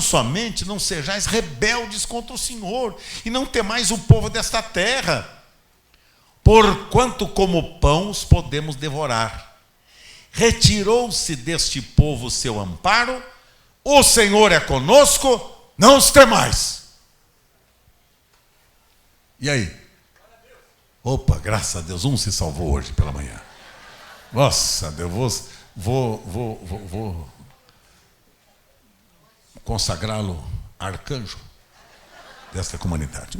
somente não sejais rebeldes contra o Senhor, e não temais o povo desta terra, porquanto como pão os podemos devorar. Retirou-se deste povo o seu amparo, o Senhor é conosco, não os temais. E aí? Opa, graças a Deus, um se salvou hoje pela manhã. Nossa, Deus, vou consagrá-lo arcanjo desta comunidade.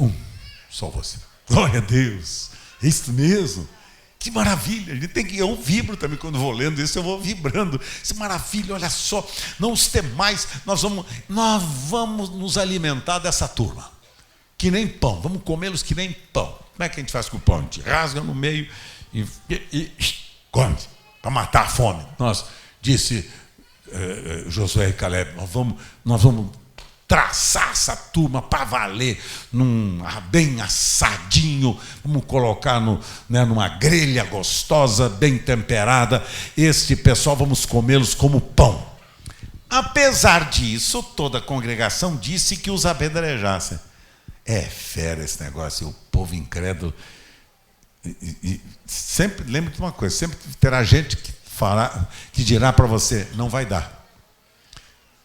Só você. Glória a Deus. É isso mesmo. Que maravilha. Eu vibro também quando vou lendo isso, eu vou vibrando. Que maravilha, olha só. Não os temais, nós vamos nos alimentar dessa turma. Que nem pão, vamos comê-los que nem pão. Como é que a gente faz com o pão? A gente rasga no meio e come, para matar a fome. Disse Josué e Calebe, nós vamos traçar essa turma para valer, bem assadinho, vamos colocar numa grelha gostosa, bem temperada. Este pessoal, vamos comê-los como pão. Apesar disso, toda a congregação disse que os apedrejassem. É fera esse negócio, o povo incrédulo. E sempre lembre de uma coisa, sempre terá gente que dirá para você, não vai dar.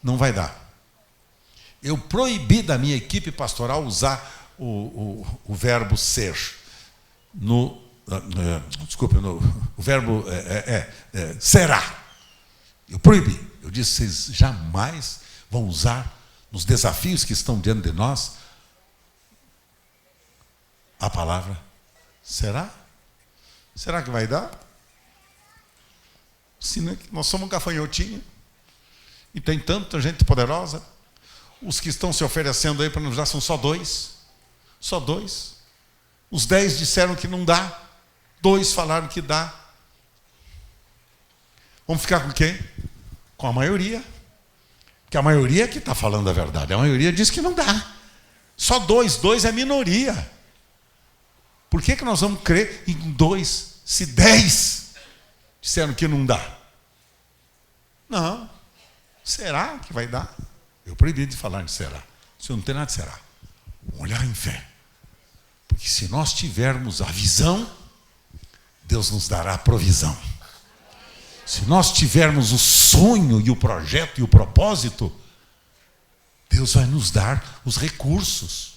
Não vai dar. Eu proibi da minha equipe pastoral usar o verbo ser. O verbo será. Eu proibi. Eu disse, vocês jamais vão usar nos desafios que estão diante de nós a palavra será? Será que vai dar? Se nós somos um gafanhotinho e tem tanta gente poderosa, os que estão se oferecendo aí para nos dar são só 2. Só 2. Os 10 disseram que não dá, 2 falaram que dá. Vamos ficar com quem? Com a maioria. Porque a maioria que está falando a verdade. A maioria diz que não dá. Só 2 é minoria. Por que nós vamos crer em 2, se 10 disseram que não dá? Não. Será que vai dar? Eu proibi de falar de será. Se não tem nada de será. Vamos olhar em fé. Porque se nós tivermos a visão, Deus nos dará a provisão. Se nós tivermos o sonho e o projeto e o propósito, Deus vai nos dar os recursos.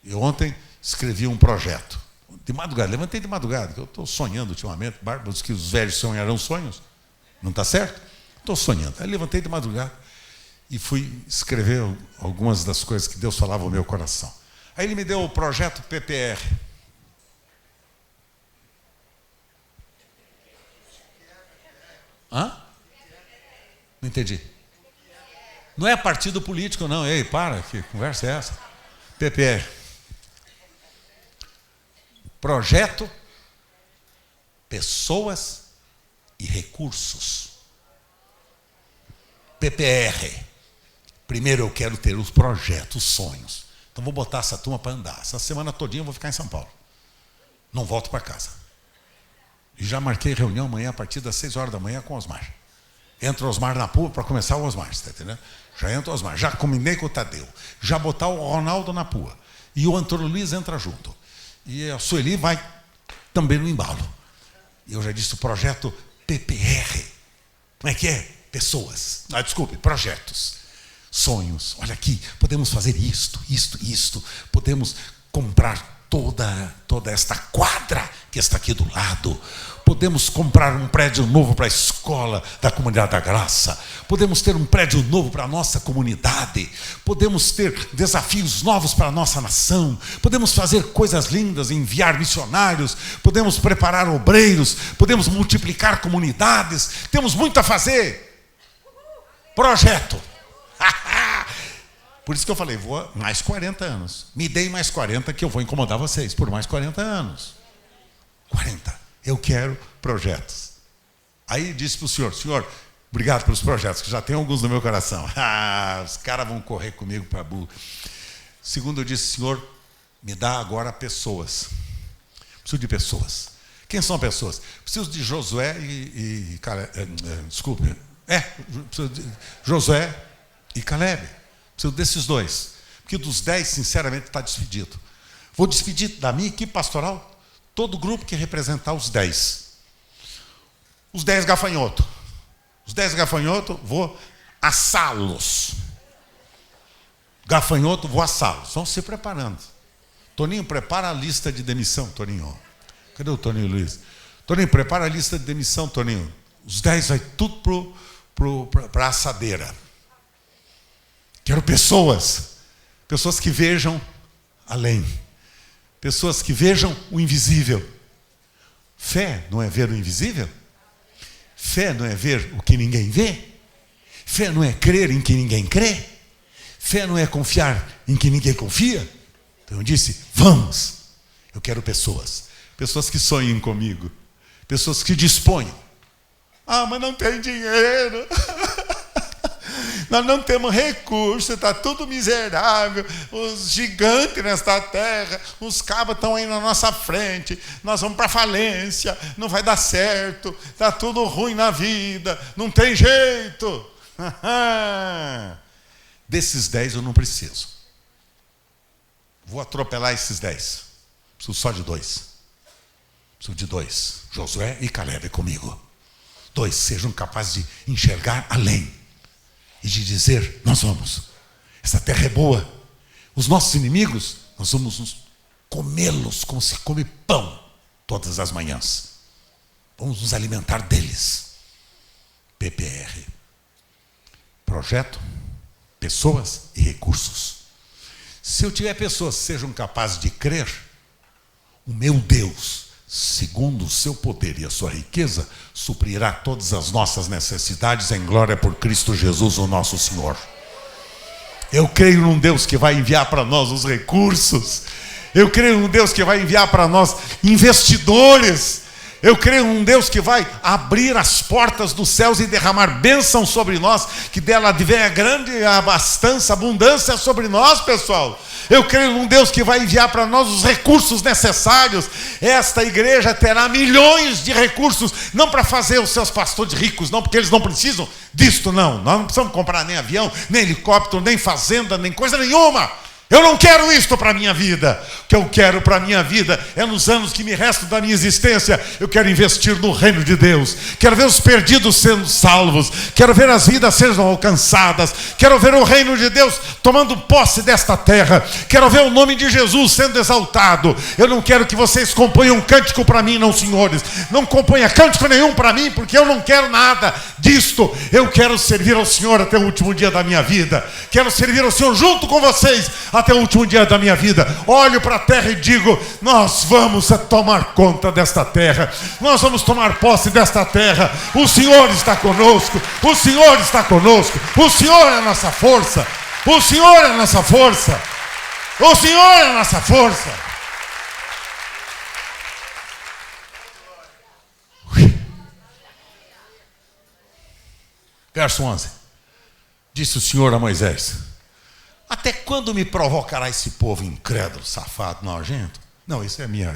Eu ontem escrevi um projeto. De madrugada, levantei de madrugada, que eu estou sonhando ultimamente. Bárbaros que os velhos sonharão sonhos. Não está certo? Estou sonhando. Aí levantei de madrugada e fui escrever algumas das coisas que Deus falava ao meu coração. Aí ele me deu o projeto PPR. Hã? Não entendi. Não é partido político, não. Ei, para, que conversa é essa? PPR. Projeto, pessoas e recursos. PPR. Primeiro eu quero ter os projetos, os sonhos. Então vou botar essa turma para andar. Essa semana todinha eu vou ficar em São Paulo. Não volto para casa. E já marquei reunião amanhã a partir das 6 horas da manhã com o Osmar. Entra o Osmar na pua para começar o Osmar, está entendendo? Já entra o Osmar. Já combinei com o Tadeu. Já botar o Ronaldo na pua. E o Antônio Luiz entra junto. E a Sueli vai também no embalo. E eu já disse o projeto PPR. Como é que é? Pessoas. Desculpe, projetos. Sonhos. Olha aqui, podemos fazer isto. Podemos comprar toda esta quadra que está aqui do lado. Podemos comprar um prédio novo para a escola da Comunidade da Graça. Podemos ter um prédio novo para a nossa comunidade. Podemos ter desafios novos para a nossa nação. Podemos fazer coisas lindas, enviar missionários. Podemos preparar obreiros. Podemos multiplicar comunidades. Temos muito a fazer. Projeto. Por isso que eu falei, vou mais 40 anos. Me deem mais 40 que eu vou incomodar vocês por mais 40 anos. 40. Eu quero projetos. Aí disse para o senhor, obrigado pelos projetos, que já tem alguns no meu coração. Os caras vão correr comigo para burro. Segundo, eu disse, senhor, me dá agora pessoas. Preciso de pessoas. Quem são pessoas? Preciso de Josué e Caleb. Preciso de Josué e Caleb. Preciso desses dois. Porque dos 10, sinceramente, está despedido. Vou despedir da minha equipe pastoral todo grupo que representar os 10. Os 10 gafanhotos. Os 10 gafanhotos, vou assá-los. Gafanhoto, vou assá-los. Vão se preparando. Toninho, prepara a lista de demissão, Toninho. Cadê o Toninho Luiz? Toninho, prepara a lista de demissão, Toninho. Os 10 vai tudo para a assadeira. Quero pessoas que vejam além. Pessoas que vejam o invisível. Fé não é ver o invisível? Fé não é ver o que ninguém vê? Fé não é crer em que ninguém crê? Fé não é confiar em que ninguém confia? Então eu disse, vamos. Eu quero pessoas que sonhem comigo. Pessoas que disponham. Mas não tem dinheiro. Nós não temos recurso, está tudo miserável, os gigantes nesta terra, os cabas estão aí na nossa frente, nós vamos para a falência, não vai dar certo, está tudo ruim na vida, não tem jeito. Desses 10 eu não preciso. Vou atropelar esses 10. Preciso só de 2. Preciso de 2. Josué e Caleb comigo. 2 sejam capazes de enxergar além. E de dizer, nós vamos. Essa terra é boa. Os nossos inimigos, nós vamos comê-los como se come pão todas as manhãs. Vamos nos alimentar deles. PPR. Projeto, pessoas e recursos. Se eu tiver pessoas que sejam capazes de crer, o meu Deus, segundo o seu poder e a sua riqueza, suprirá todas as nossas necessidades em glória por Cristo Jesus, o nosso Senhor. Eu creio num Deus que vai enviar para nós os recursos. Eu creio num Deus que vai enviar para nós investidores. Eu creio num Deus que vai abrir as portas dos céus e derramar bênção sobre nós, que dela venha grande abastança, abundância sobre nós, pessoal. Eu creio num Deus que vai enviar para nós os recursos necessários. Esta igreja terá milhões de recursos, não para fazer os seus pastores ricos, não, porque eles não precisam disto, não. Nós não precisamos comprar nem avião, nem helicóptero, nem fazenda, nem coisa nenhuma. Eu não quero isto para a minha vida. O que eu quero para a minha vida é nos anos que me restam da minha existência, eu quero investir no reino de Deus. Quero ver os perdidos sendo salvos. Quero ver as vidas sendo alcançadas. Quero ver o reino de Deus tomando posse desta terra. Quero ver o nome de Jesus sendo exaltado. Eu não quero que vocês componham um cântico para mim, não, senhores. Não componha cântico nenhum para mim, porque eu não quero nada disto. Eu quero servir ao Senhor até o último dia da minha vida. Quero servir ao Senhor junto com vocês, até o último dia da minha vida. Olho para a terra e digo: nós vamos tomar conta desta terra, nós vamos tomar posse desta terra. O Senhor está conosco, o Senhor está conosco, o Senhor é a nossa força, o Senhor é a nossa força, o Senhor é a nossa força. Verso 11. Disse o Senhor a Moisés: até quando me provocará esse povo incrédulo, safado, nojento? Não, isso é minha.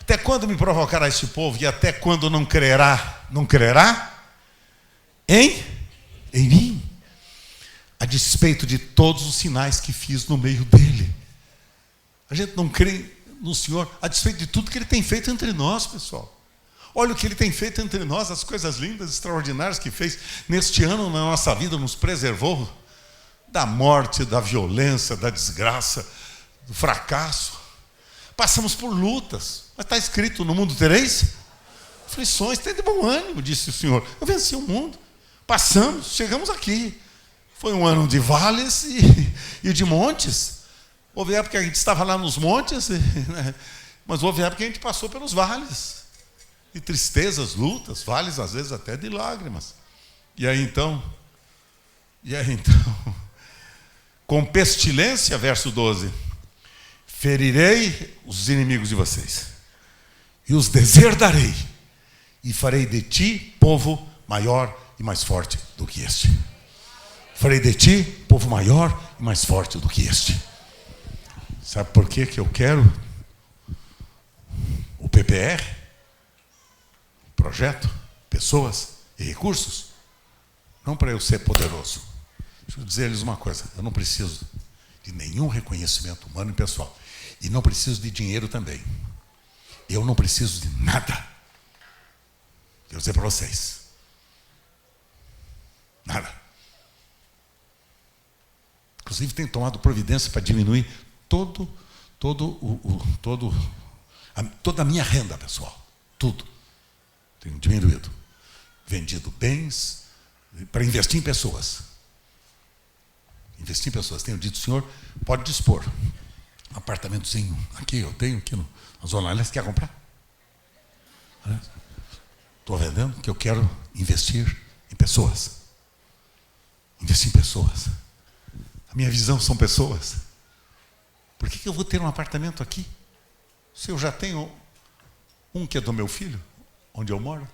Até quando me provocará esse povo e até quando não crerá? Não crerá em mim, a despeito de todos os sinais que fiz no meio dele. A gente não crê no Senhor a despeito de tudo que Ele tem feito entre nós, pessoal. Olha o que Ele tem feito entre nós, as coisas lindas, extraordinárias que fez neste ano na nossa vida, nos preservou da morte, da violência, da desgraça, do fracasso. Passamos por lutas, mas está escrito: no mundo tereis aflições, tem de bom ânimo, disse o Senhor. Eu venci o mundo, passamos, chegamos aqui. Foi um ano de vales e de montes. Houve época que a gente estava lá nos montes, mas houve época que a gente passou pelos vales. E tristezas, lutas, vales às vezes até de lágrimas. E aí então, com pestilência, verso 12, ferirei os inimigos de vocês, e os deserdarei, e farei de ti povo maior e mais forte do que este. Farei de ti povo maior e mais forte do que este. Sabe por que eu quero o PPR? Projeto, pessoas e recursos, não para eu ser poderoso. Deixa eu dizer-lhes uma coisa: eu não preciso de nenhum reconhecimento humano e pessoal, e não preciso de dinheiro também. Eu não preciso de nada. Eu vou dizer para vocês: nada. Inclusive tem tomado providência para diminuir toda a minha renda, pessoal, tudo. Tenho diminuído, vendido bens para investir em pessoas. Investir em pessoas. Tenho dito: Senhor, pode dispor um apartamentozinho aqui, eu tenho aqui na Zona Leste, quer comprar? Estou vendendo que eu quero investir em pessoas. Investir em pessoas. A minha visão são pessoas. Por que eu vou ter um apartamento aqui, se eu já tenho um que é do meu filho? Onde eu moro?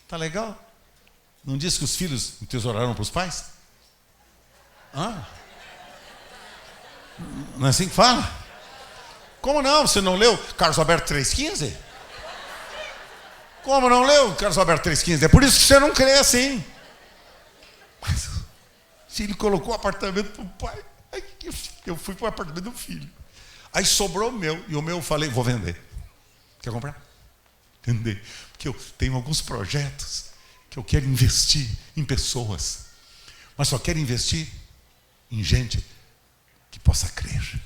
Está legal? Não disse que os filhos entesouraram para os pais? Não é assim que fala? Como não? Você não leu Carlos Alberto 3,15? Como não leu Carlos Alberto 3,15? É por isso que você não crê assim. Mas se ele colocou o apartamento para o pai, eu fui para o apartamento do filho. Aí sobrou o meu, e o meu eu falei: vou vender. Quer comprar? Vender. Porque eu tenho alguns projetos que eu quero investir em pessoas, mas só quero investir em gente que possa crer,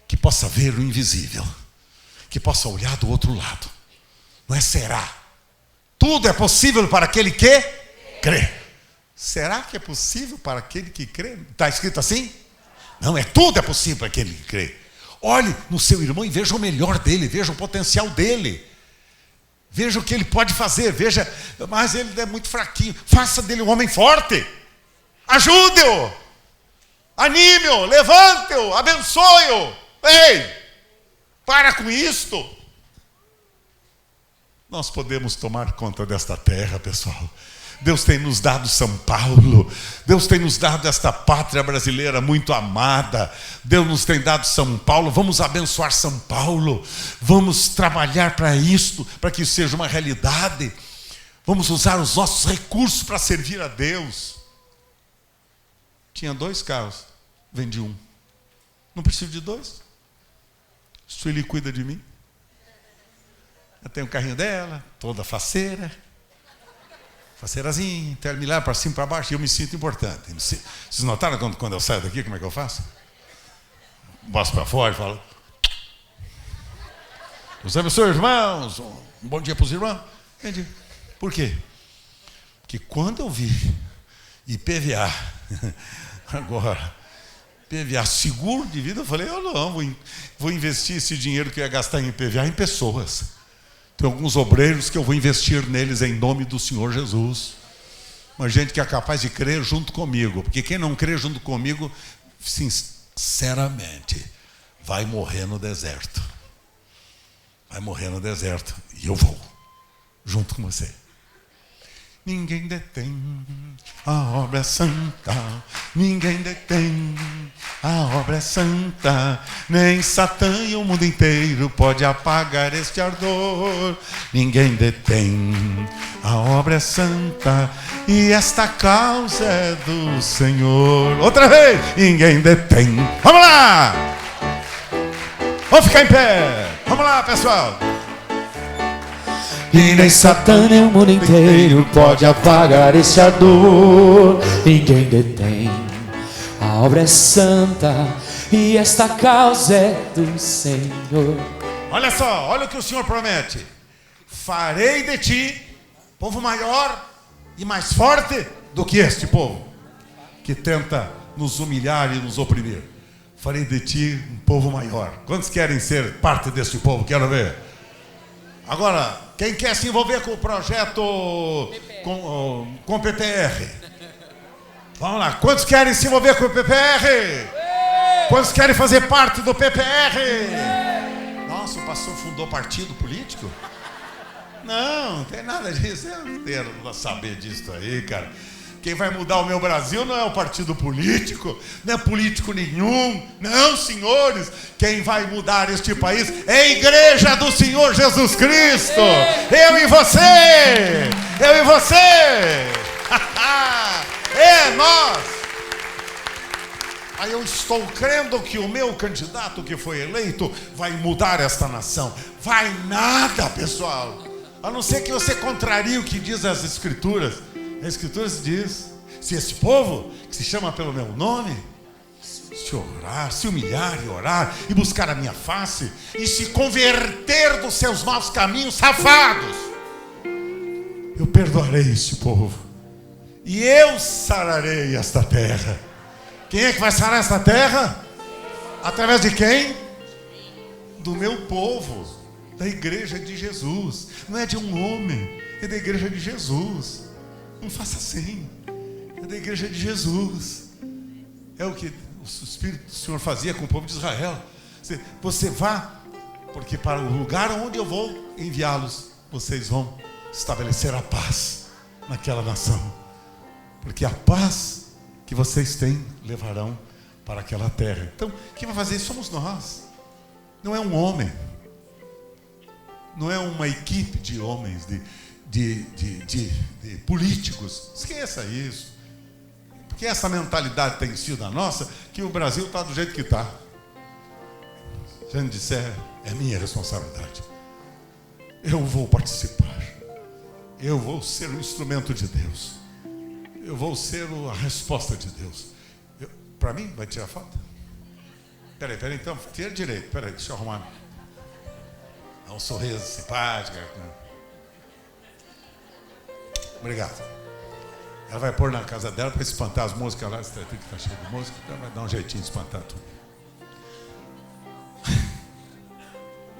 que possa ver o invisível, que possa olhar do outro lado. Não é será. Tudo é possível para aquele que crê. Será que é possível para aquele que crê? Está escrito assim? Não, tudo é possível para aquele que crê. Olhe no seu irmão e veja o melhor dele, veja o potencial dele. Veja o que ele pode fazer, veja, mas ele é muito fraquinho. Faça dele um homem forte. Ajude-o. Anime-o, levante-o, abençoe-o. Ei, para com isto. Nós podemos tomar conta desta terra, pessoal. Deus tem nos dado São Paulo. Deus tem nos dado esta pátria brasileira muito amada. Deus nos tem dado São Paulo. Vamos abençoar São Paulo. Vamos trabalhar para isto, para que isso seja uma realidade. Vamos usar os nossos recursos para servir a Deus. Tinha 2 carros, vendi um. Não preciso de 2. Sueli cuida de mim. Eu tenho o carrinho dela, toda faceira. Faceirazinha, terminar para cima e para baixo, e eu me sinto importante. Vocês notaram quando eu saio daqui, como é que eu faço? Boto para fora e falo: Deus abençoe, irmãos. Um bom dia para os irmãos. Entendi. Por quê? Porque quando eu vi IPVA, agora, IPVA, seguro de vida. Eu falei, eu não, vou investir esse dinheiro que eu ia gastar em IPVA em pessoas. Tem alguns obreiros que eu vou investir neles em nome do Senhor Jesus. Uma gente que é capaz de crer junto comigo, porque quem não crê junto comigo, sinceramente, vai morrer no deserto. Vai morrer no deserto. E eu vou, junto com você. Ninguém detém a obra santa, ninguém detém a obra santa, nem Satã e o mundo inteiro pode apagar este ardor. Ninguém detém a obra santa, e esta causa é do Senhor. Outra vez, ninguém detém. Vamos lá! Vamos ficar em pé. Vamos lá, pessoal. E nem Satã nem o mundo inteiro pode apagar esse ardor. Ninguém detém, a obra é santa, e esta causa é do Senhor. Olha só, olha o que o Senhor promete. Farei de ti povo maior e mais forte do que este povo, que tenta nos humilhar e nos oprimir. Farei de ti um povo maior. Quantos querem ser parte deste povo? Quero ver. Agora, quem quer se envolver com o projeto com PPR? Vamos lá, quantos querem se envolver com o PPR? Quantos querem fazer parte do PPR? Nossa, o pastor fundou partido político? Não tem nada disso. Eu não quero saber disso aí, cara. Quem vai mudar o meu Brasil não é o partido político, não é político nenhum. Não, senhores, quem vai mudar este país é a igreja do Senhor Jesus Cristo. Eu e você, eu e você. É nós. Aí eu estou crendo que o meu candidato que foi eleito vai mudar esta nação. Vai nada, pessoal. A não ser que você contrarie o que diz as Escrituras. A Escritura diz: se esse povo, que se chama pelo meu nome, se orar, se humilhar e orar, e buscar a minha face, e se converter dos seus maus caminhos safados, eu perdoarei esse povo, e eu sararei esta terra. Quem é que vai sarar esta terra? Através de quem? Do meu povo, da igreja de Jesus. Não é de um homem, é da igreja de Jesus. Não faça assim. É da igreja de Jesus. É o que o Espírito do Senhor fazia com o povo de Israel. Você vá, porque para o lugar onde eu vou enviá-los, vocês vão estabelecer a paz naquela nação. Porque a paz que vocês têm levarão para aquela terra. Então, quem vai fazer isso somos nós. Não é um homem. Não é uma equipe de homens, de políticos. Esqueça isso. Porque essa mentalidade tem sido a nossa, que o Brasil está do jeito que está. Se a gente disser, é minha responsabilidade. Eu vou participar. Eu vou ser um instrumento de Deus. Eu vou ser a resposta de Deus. Para mim, vai tirar foto? Peraí, então, tira direito. Peraí, deixa eu arrumar. Dá um sorriso simpático. Obrigado. Ela vai pôr na casa dela para espantar as músicas lá. Tem que estar cheio de música, então vai dar um jeitinho de espantar tudo.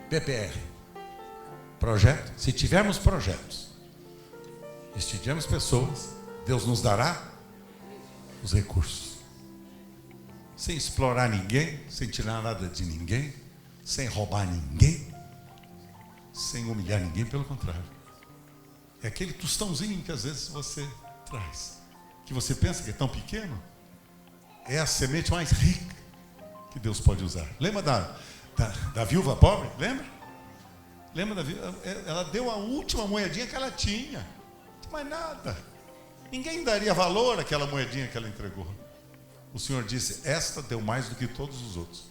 PPR. Projeto. Se tivermos projetos, se tivermos pessoas, Deus nos dará os recursos. Sem explorar ninguém, sem tirar nada de ninguém, sem roubar ninguém, sem humilhar ninguém, pelo contrário. É aquele tostãozinho que às vezes você traz, que você pensa que é tão pequeno, é a semente mais rica que Deus pode usar. Lembra da viúva pobre? Lembra da viúva? Ela deu a última moedinha que ela tinha. Não tinha mais nada. Ninguém daria valor àquela moedinha que ela entregou. O Senhor disse: esta deu mais do que todos os outros,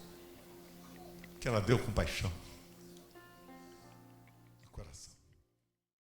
que ela deu com paixão.